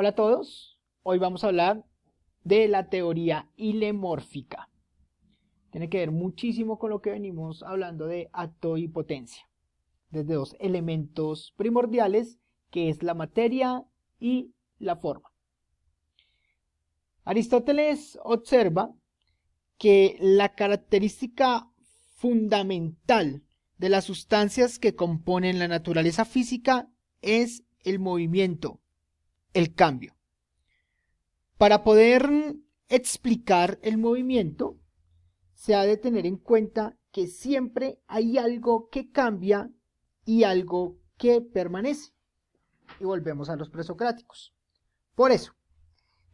Hola a todos, hoy vamos a hablar de la teoría hilemórfica. Tiene que ver muchísimo con lo que venimos hablando de acto y potencia, desde dos elementos primordiales que es la materia y la forma. Aristóteles observa que la característica fundamental de las sustancias que componen la naturaleza física es el movimiento, el cambio. Para poder explicar el movimiento, se ha de tener en cuenta que siempre hay algo que cambia y algo que permanece. Y volvemos a los presocráticos. Por eso,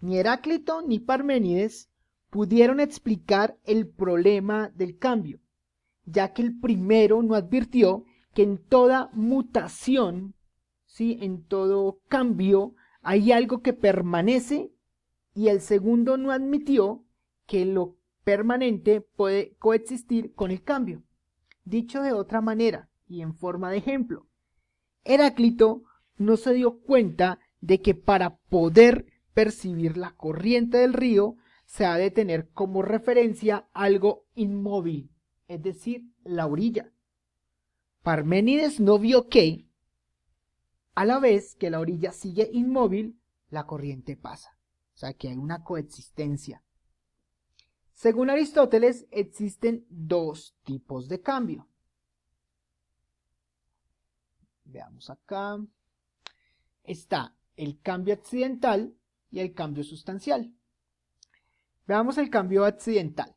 ni Heráclito ni Parménides pudieron explicar el problema del cambio, ya que el primero no advirtió que en toda mutación, ¿sí? En todo cambio, hay algo que permanece, y el segundo no admitió que lo permanente puede coexistir con el cambio. Dicho de otra manera y en forma de ejemplo, Heráclito no se dio cuenta de que para poder percibir la corriente del río se ha de tener como referencia algo inmóvil, es decir, la orilla. Parménides no vio que, a la vez que la orilla sigue inmóvil, la corriente pasa. O sea, que hay una coexistencia. Según Aristóteles, existen dos tipos de cambio. Veamos acá. Está el cambio accidental y el cambio sustancial. Veamos el cambio accidental.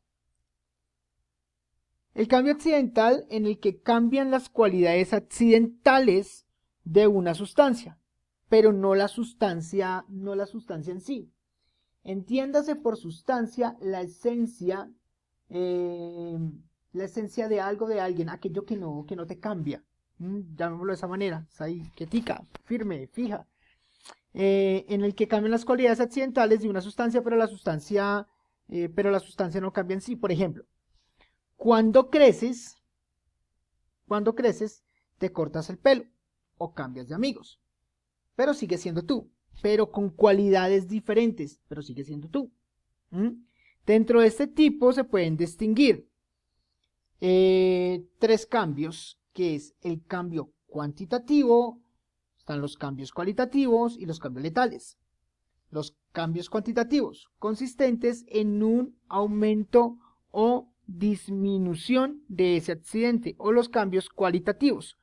El cambio accidental en el que cambian las cualidades accidentales de una sustancia, pero no la sustancia en sí. Entiéndase por sustancia la esencia de algo, de alguien, aquello que no te cambia. Llamémoslo de esa manera, está ahí, quietica, firme, fija. En el que cambian las cualidades accidentales de una sustancia, pero la sustancia no cambia en sí. Por ejemplo, cuando creces, te cortas el pelo o cambias de amigos, pero sigues siendo tú, pero con cualidades diferentes, pero sigue siendo tú. Dentro de este tipo se pueden distinguir tres cambios, que es el cambio cuantitativo, están los cambios cualitativos y los cambios letales. Los cambios cuantitativos, consistentes en un aumento o disminución de ese accidente, o los cambios cualitativos,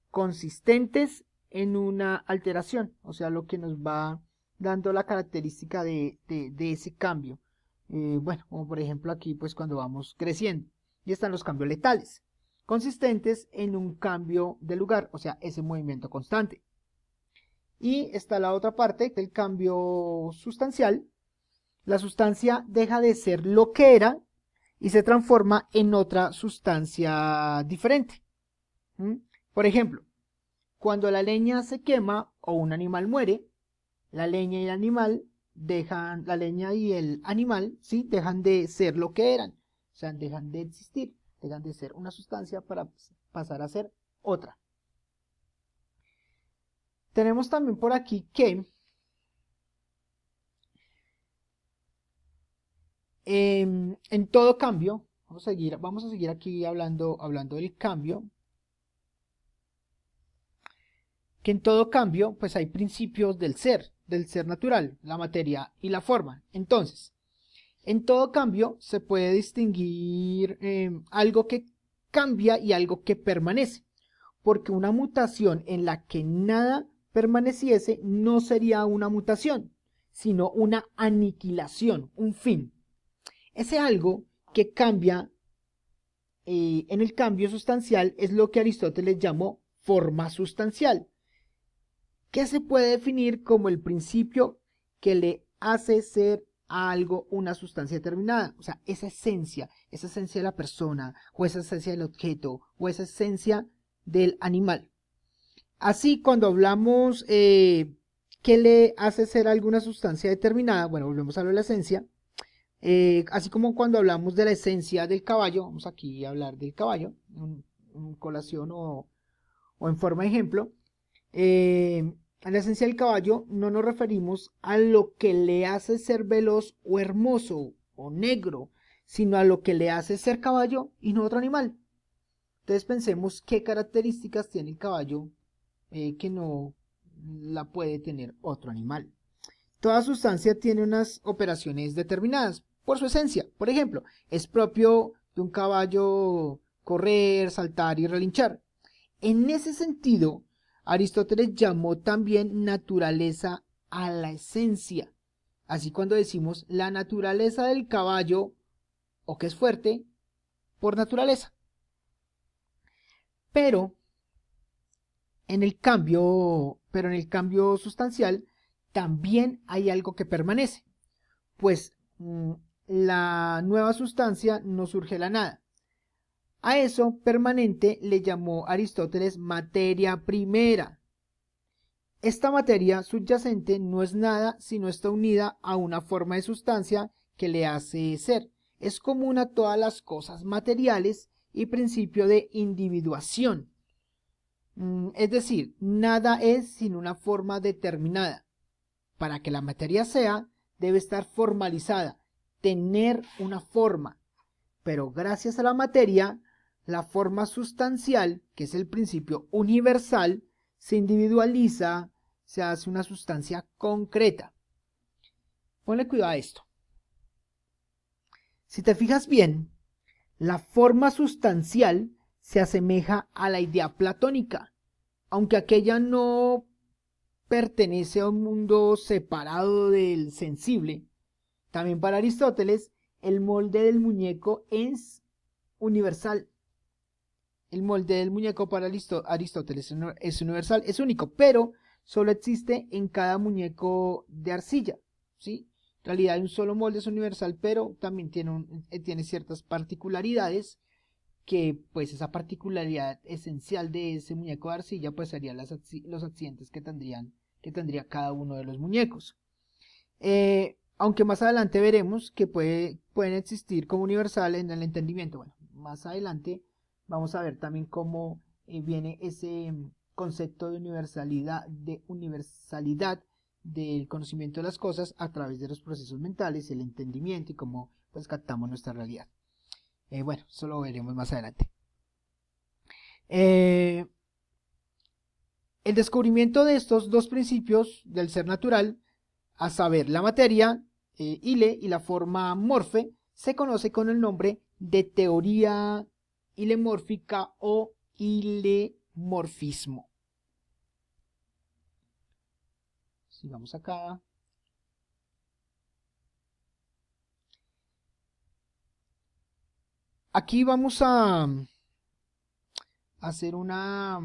consistentes en una alteración, o sea, lo que nos va dando la característica de ese cambio. Bueno, como por ejemplo aquí, pues cuando vamos creciendo. Y están los cambios letales, consistentes en un cambio de lugar, o sea, ese movimiento constante. Y está la otra parte, el cambio sustancial. La sustancia deja de ser lo que era y se transforma en otra sustancia diferente. Por ejemplo, cuando la leña se quema o un animal muere, la leña y el animal ¿sí? Dejan de ser lo que eran, o sea, dejan de existir, dejan de ser una sustancia para pasar a ser otra. Tenemos también por aquí que en todo cambio, vamos a seguir aquí hablando del cambio, que en todo cambio pues hay principios del ser natural, la materia y la forma. Entonces, en todo cambio se puede distinguir algo que cambia y algo que permanece, porque una mutación en la que nada permaneciese no sería una mutación, sino una aniquilación, un fin. Ese algo que cambia en el cambio sustancial es lo que Aristóteles llamó forma sustancial, que se puede definir como el principio que le hace ser a algo una sustancia determinada, o sea, esa esencia de la persona, o esa esencia del objeto, o esa esencia del animal. Así, cuando hablamos que le hace ser alguna sustancia determinada, bueno, volvemos a lo de la esencia, así como cuando hablamos de la esencia del caballo, vamos aquí a hablar del caballo, en colación o en forma de ejemplo, En la esencia del caballo no nos referimos a lo que le hace ser veloz o hermoso o negro, sino a lo que le hace ser caballo y no otro animal. Entonces pensemos qué características tiene el caballo que no la puede tener otro animal. Toda sustancia tiene unas operaciones determinadas por su esencia. Por ejemplo, es propio de un caballo correr, saltar y relinchar. En ese sentido, Aristóteles llamó también naturaleza a la esencia. Así cuando decimos la naturaleza del caballo, o que es fuerte, por naturaleza. Pero en el cambio sustancial, también hay algo que permanece. Pues la nueva sustancia no surge de la nada. A eso permanente le llamó Aristóteles materia primera. Esta materia subyacente no es nada sino está unida a una forma de sustancia que le hace ser. Es común a todas las cosas materiales y principio de individuación. Es decir, nada es sin una forma determinada. Para que la materia sea, debe estar formalizada, tener una forma. Pero gracias a la materia, la forma sustancial, que es el principio universal, se individualiza, se hace una sustancia concreta. Ponle cuidado a esto. Si te fijas bien, la forma sustancial se asemeja a la idea platónica, aunque aquella no pertenece a un mundo separado del sensible. También para Aristóteles, el molde del muñeco es universal. El molde del muñeco para Aristóteles es universal, es único, pero solo existe en cada muñeco de arcilla, ¿sí? En realidad un solo molde es universal, pero también tiene ciertas particularidades que pues esa particularidad esencial de ese muñeco de arcilla pues serían los accidentes que tendría cada uno de los muñecos. Aunque más adelante veremos que pueden existir como universales en el entendimiento. Bueno, más adelante vamos a ver también cómo viene ese concepto de universalidad del conocimiento de las cosas a través de los procesos mentales, el entendimiento y cómo pues captamos nuestra realidad. Bueno, eso lo veremos más adelante. El descubrimiento de estos dos principios del ser natural, a saber, la materia, ile, y la forma morfe, se conoce con el nombre de teoría ilemórfica o ilemorfismo. Sigamos acá. Aquí vamos a hacer una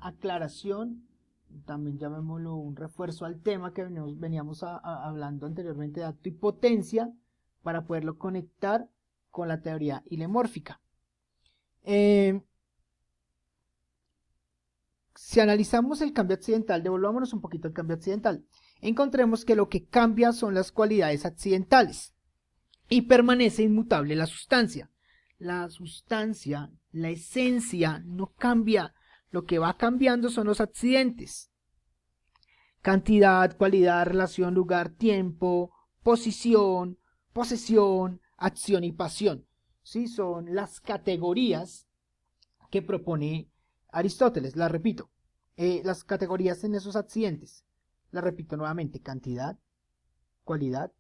aclaración, también llamémoslo un refuerzo al tema que veníamos hablando anteriormente de acto y potencia, para poderlo conectar con la teoría ilemórfica. Si analizamos el cambio accidental, devolvámonos un poquito al cambio accidental, encontremos que lo que cambia son las cualidades accidentales y permanece inmutable la sustancia. La sustancia, la esencia no cambia, lo que va cambiando son los accidentes. Cantidad, cualidad, relación, lugar, tiempo, posición, posesión, acción y pasión. ¿Sí? Son las categorías que propone Aristóteles. Las repito. Las categorías en esos accidentes. Las repito nuevamente. Cantidad, cualidad,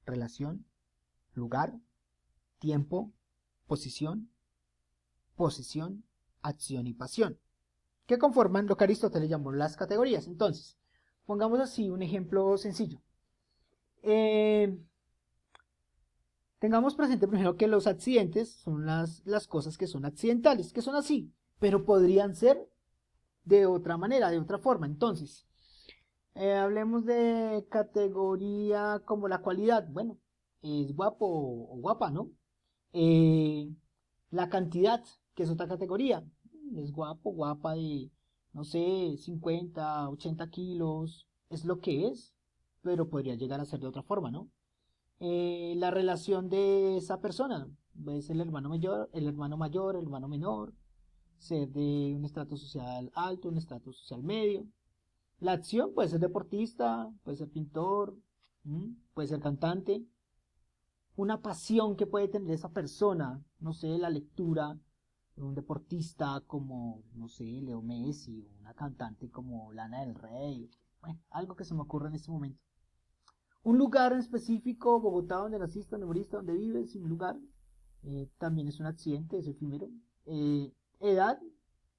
relación, lugar, tiempo, posición, posesión, acción y pasión, que conforman lo que Aristóteles llamó las categorías. Entonces, pongamos así un ejemplo sencillo. Tengamos presente primero que los accidentes son las cosas que son accidentales, que son así, pero podrían ser de otra manera, de otra forma. Entonces, hablemos de categoría como la cualidad. Bueno, es guapo o guapa, ¿no? La cantidad, que es otra categoría. Es guapo, guapa de, no sé, 50, 80 kilos. Es lo que es, pero podría llegar a ser de otra forma, ¿no? La relación de esa persona. Es el hermano mayor, el hermano menor. ser de un estrato social alto, un estrato social medio. La acción puede ser deportista, puede ser pintor, puede ser cantante. Una pasión que puede tener esa persona, no sé, la lectura, un deportista como, no sé, Leo Messi, o una cantante como Lana del Rey, bueno, algo que se me ocurre en este momento. Un lugar en específico, Bogotá, donde naciste, donde moriste, donde vives, un lugar, también es un accidente, es efímero. Edad,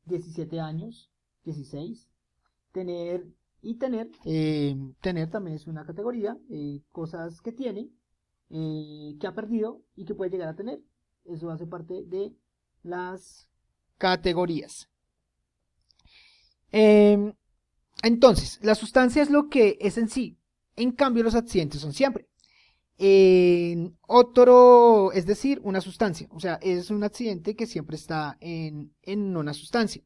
17 años, 16. Tener tener también es una categoría, cosas que tiene, que ha perdido y que puede llegar a tener. Eso hace parte de las categorías. Entonces, la sustancia es lo que es en sí. En cambio, los accidentes son siempre. Otro, es decir, una sustancia. O sea, es un accidente que siempre está en una sustancia.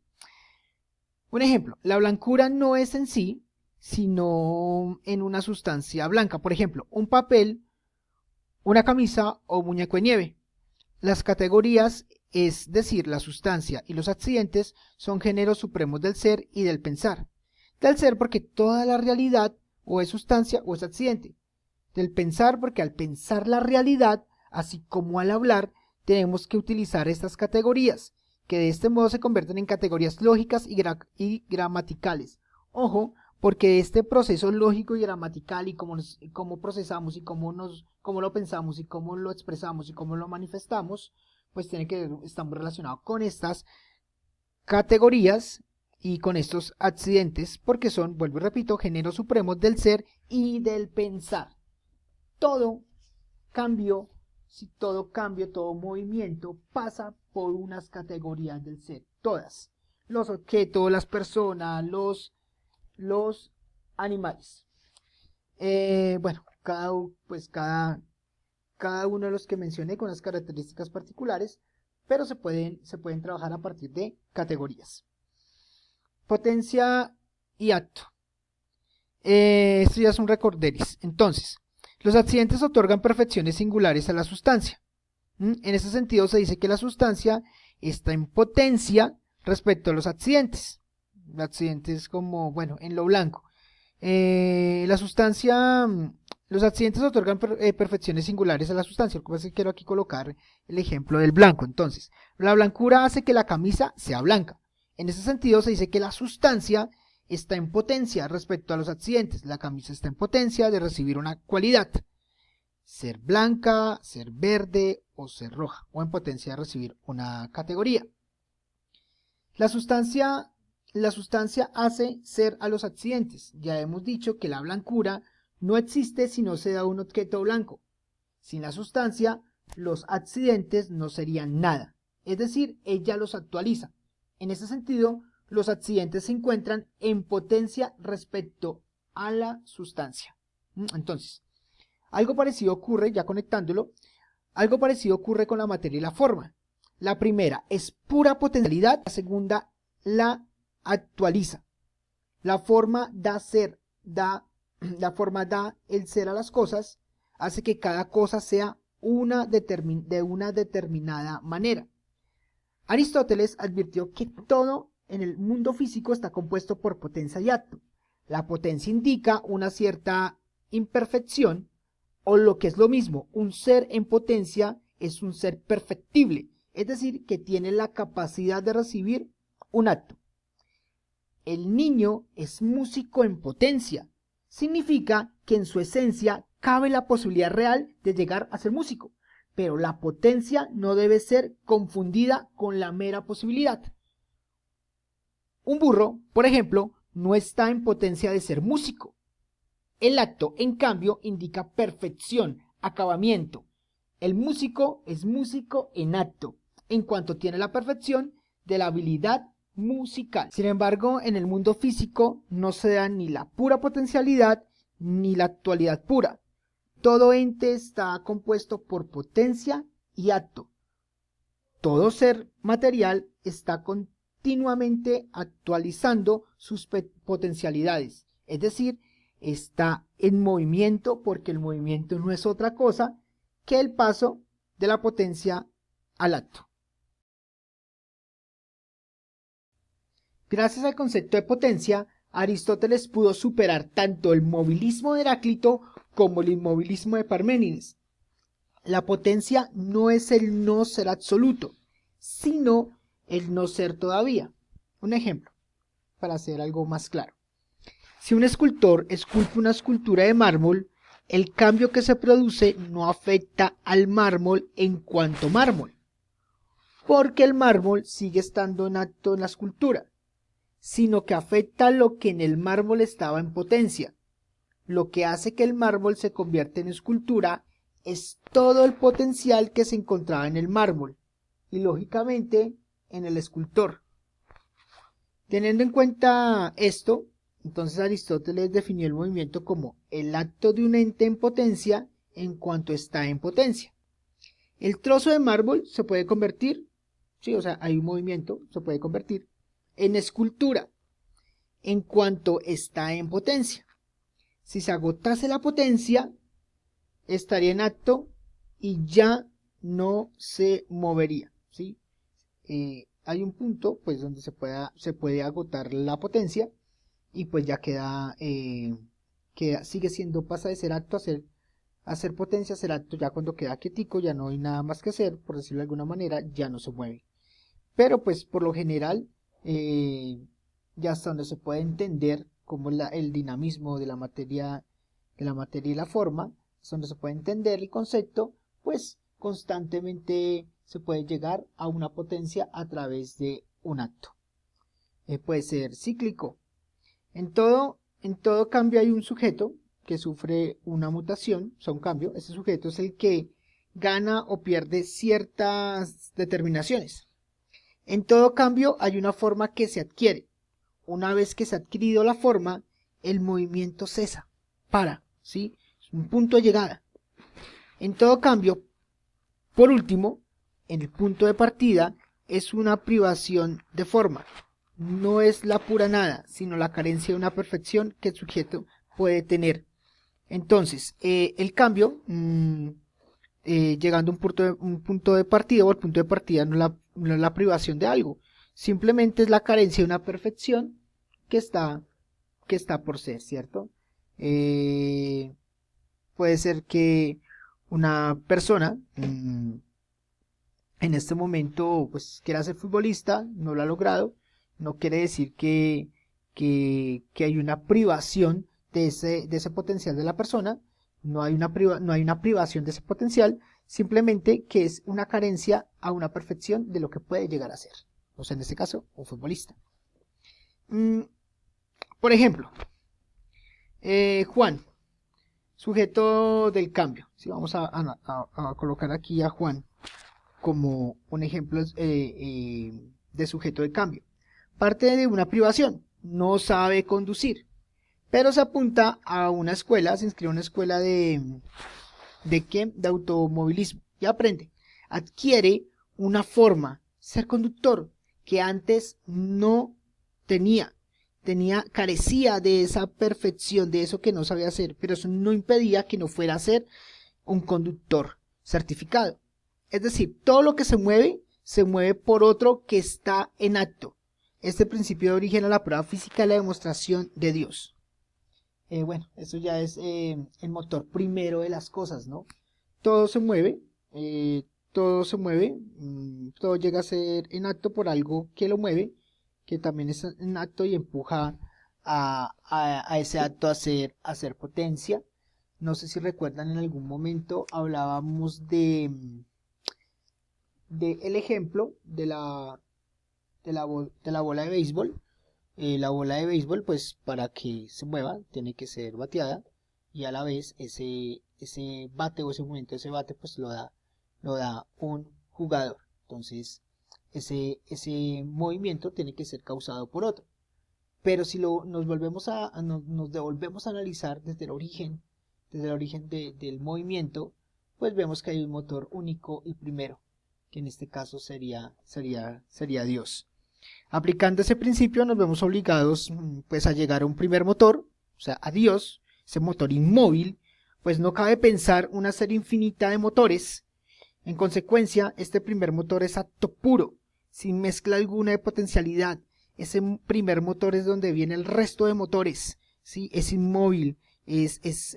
Un ejemplo, la blancura no es en sí, sino en una sustancia blanca. Por ejemplo, un papel, una camisa o muñeco de nieve. Las categorías, es decir, la sustancia y los accidentes, son géneros supremos del ser y del pensar. Del ser porque toda la realidad o es sustancia o es accidente. Del pensar porque al pensar la realidad, así como al hablar, tenemos que utilizar estas categorías, que de este modo se convierten en categorías lógicas y gramaticales. Ojo, porque este proceso lógico y gramatical y cómo procesamos y cómo lo pensamos y cómo lo expresamos y cómo lo manifestamos, pues tiene que estar relacionado con estas categorías y con estos accidentes, porque son, vuelvo y repito, géneros supremos del ser y del pensar. Todo cambio, si todo cambio, todo movimiento pasa por unas categorías del ser, todas. Los objetos, las personas, los animales. Bueno, cada uno de los que mencioné con las características particulares, pero se pueden trabajar a partir de categorías. Potencia y acto. Esto ya es un recorderis. Entonces, los accidentes otorgan perfecciones singulares a la sustancia. En ese sentido se dice que la sustancia está en potencia respecto a los accidentes. Accidentes como, bueno, en lo blanco. La sustancia, los accidentes otorgan perfecciones singulares a la sustancia. Lo que pasa es que quiero aquí colocar el ejemplo del blanco. Entonces, la blancura hace que la camisa sea blanca. En ese sentido se dice que la sustancia está en potencia respecto a los accidentes. La camisa está en potencia de recibir una cualidad. Ser blanca, ser verde o ser roja. O en potencia de recibir una categoría. La sustancia hace ser a los accidentes. Ya hemos dicho que la blancura no existe si no se da un objeto blanco. Sin la sustancia, los accidentes no serían nada. Es decir, ella los actualiza. En ese sentido, los accidentes se encuentran en potencia respecto a la sustancia. Entonces, algo parecido ocurre, ya conectándolo, algo parecido ocurre con la materia y la forma. La primera es pura potencialidad, la segunda la actualiza. La forma da el ser a las cosas, hace que cada cosa sea de una determinada manera. Aristóteles advirtió que todo en el mundo físico está compuesto por potencia y acto. La potencia indica una cierta imperfección, o lo que es lo mismo, un ser en potencia es un ser perfectible, es decir, que tiene la capacidad de recibir un acto. El niño es músico en potencia. Significa que en su esencia cabe la posibilidad real de llegar a ser músico, pero la potencia no debe ser confundida con la mera posibilidad. Un burro, por ejemplo, no está en potencia de ser músico. El acto, en cambio, indica perfección, acabamiento. El músico es músico en acto, en cuanto tiene la perfección de la habilidad musical. Sin embargo, en el mundo físico no se da ni la pura potencialidad ni la actualidad pura. Todo ente está compuesto por potencia y acto. Todo ser material está continuamente actualizando sus potencialidades, es decir, está en movimiento, porque el movimiento no es otra cosa que el paso de la potencia al acto. Gracias al concepto de potencia, Aristóteles pudo superar tanto el movilismo de Heráclito como el inmovilismo de Parménides. La potencia no es el no ser absoluto, sino el no ser todavía. Un ejemplo, para hacer algo más claro. Si un escultor esculpe una escultura de mármol, el cambio que se produce no afecta al mármol en cuanto mármol, porque el mármol sigue estando en acto en la escultura, sino que afecta lo que en el mármol estaba en potencia. Lo que hace que el mármol se convierta en escultura es todo el potencial que se encontraba en el mármol y lógicamente en el escultor. Teniendo en cuenta esto, entonces Aristóteles definió el movimiento como el acto de un ente en potencia en cuanto está en potencia. El trozo de mármol se puede convertir, sí, o sea, hay un movimiento, se puede convertir en escultura en cuanto está en potencia. Si se agotase la potencia, estaría en acto y ya no se movería, ¿sí? Hay un punto pues donde se puede agotar la potencia y pues ya sigue siendo, pasa de ser acto a ser potencia, a ser acto. Ya cuando queda quietico ya no hay nada más que hacer, por decirlo de alguna manera, ya no se mueve. Pero pues por lo general, ya hasta donde se puede entender cómo es el dinamismo de la materia y la forma, hasta donde se puede entender el concepto, pues constantemente se puede llegar a una potencia a través de un acto. Puede ser cíclico. En todo cambio hay un sujeto que sufre una mutación, o sea, un cambio. Ese sujeto es el que gana o pierde ciertas determinaciones. En todo cambio hay una forma que se adquiere. Una vez que se ha adquirido la forma, el movimiento cesa, para, ¿sí? Es un punto de llegada. En todo cambio, por último, en el punto de partida es una privación de forma. No es la pura nada, sino la carencia de una perfección que el sujeto puede tener. Entonces, el cambio, llegando a un punto de partida, o el punto de partida no es la privación de algo, simplemente es la carencia de una perfección que está por ser, ¿cierto? Puede ser que una persona en este momento pues quiera ser futbolista, no lo ha logrado. No quiere decir que hay una privación de ese potencial de la persona. No hay una privación de ese potencial, simplemente que es una carencia a una perfección de lo que puede llegar a ser. O sea, en este caso, un futbolista. Por ejemplo, Juan, sujeto del cambio. Si vamos a colocar aquí a Juan como un ejemplo de sujeto de cambio. Parte de una privación, no sabe conducir, pero se apunta a una escuela, se inscribe a una escuela ¿de qué? De automovilismo y aprende. Adquiere una forma, ser conductor, que antes no tenía. Carecía de esa perfección, de eso que no sabía hacer, pero eso no impedía que no fuera a ser un conductor certificado. Es decir, todo lo que se mueve por otro que está en acto. Este principio da origen a la prueba física y la demostración de Dios. Bueno, eso ya es el motor primero de las cosas, ¿no? Todo se mueve, todo llega a ser en acto por algo que lo mueve, que también es en acto y empuja a ese acto a ser potencia. No sé si recuerdan, en algún momento hablábamos de el ejemplo de la bola de béisbol. La bola de béisbol, pues para que se mueva, tiene que ser bateada, y a la vez ese bate o ese movimiento de ese bate, pues lo da un jugador. Entonces, ese movimiento tiene que ser causado por otro. Pero si nos devolvemos a analizar desde el origen del movimiento, pues vemos que hay un motor único y primero, que en este caso sería Dios. Aplicando ese principio nos vemos obligados pues a llegar a un primer motor, o sea, a Dios, ese motor inmóvil, pues no cabe pensar una serie infinita de motores. En consecuencia, este primer motor es acto puro, sin mezcla alguna de potencialidad. ese primer motor es donde viene el resto de motores, ¿sí? Es inmóvil, es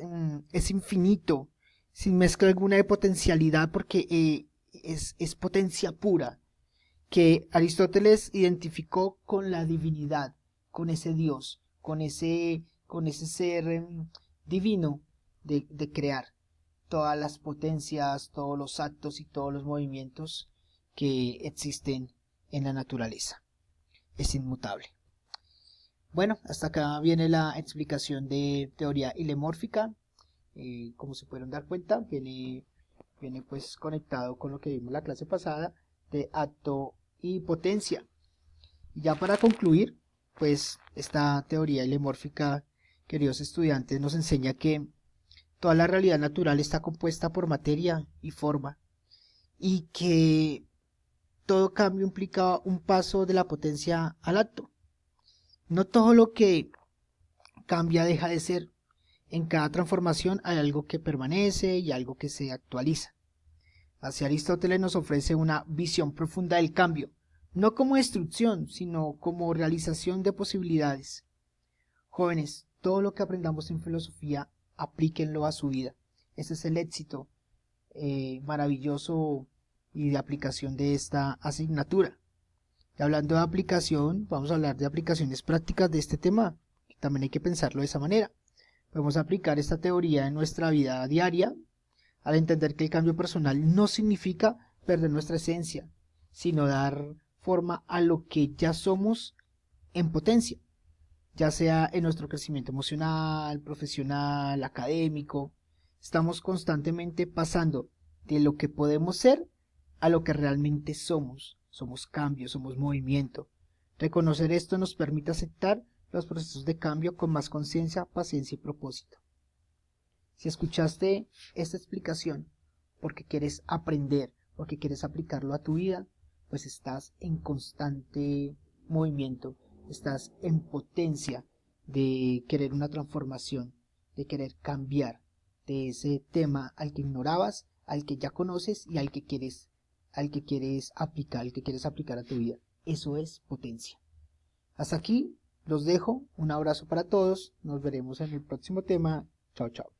infinito, sin mezcla alguna de potencialidad, porque es potencia pura, que Aristóteles identificó con la divinidad, con ese Dios, con ese ser divino de crear todas las potencias, todos los actos y todos los movimientos que existen en la naturaleza. Es inmutable. Bueno, hasta acá viene la explicación de teoría hilemórfica. Como se pudieron dar cuenta, viene pues conectado con lo que vimos la clase pasada de acto y potencia. Y ya para concluir, pues esta teoría hilemórfica, queridos estudiantes, nos enseña que toda la realidad natural está compuesta por materia y forma, y que todo cambio implica un paso de la potencia al acto. No todo lo que cambia deja de ser. En cada transformación hay algo que permanece y algo que se actualiza. Así Aristóteles nos ofrece una visión profunda del cambio, no como destrucción, sino como realización de posibilidades. Jóvenes, todo lo que aprendamos en filosofía, aplíquenlo a su vida. Ese es el éxito maravilloso y de aplicación de esta asignatura. Y hablando de aplicación, vamos a hablar de aplicaciones prácticas de este tema. También hay que pensarlo de esa manera. Podemos aplicar esta teoría en nuestra vida diaria al entender que el cambio personal no significa perder nuestra esencia, sino dar forma a lo que ya somos en potencia, ya sea en nuestro crecimiento emocional, profesional, académico. Estamos constantemente pasando de lo que podemos ser a lo que realmente somos. Somos cambio, somos movimiento. Reconocer esto nos permite aceptar los procesos de cambio con más conciencia, paciencia y propósito. Si escuchaste esta explicación porque quieres aprender, porque quieres aplicarlo a tu vida, pues estás en constante movimiento, estás en potencia de querer una transformación, de querer cambiar de ese tema al que ignorabas, al que ya conoces y al que quieres aplicar, al que quieres aplicar a tu vida. Eso es potencia. Hasta aquí los dejo, un abrazo para todos, nos veremos en el próximo tema. Chao, chao.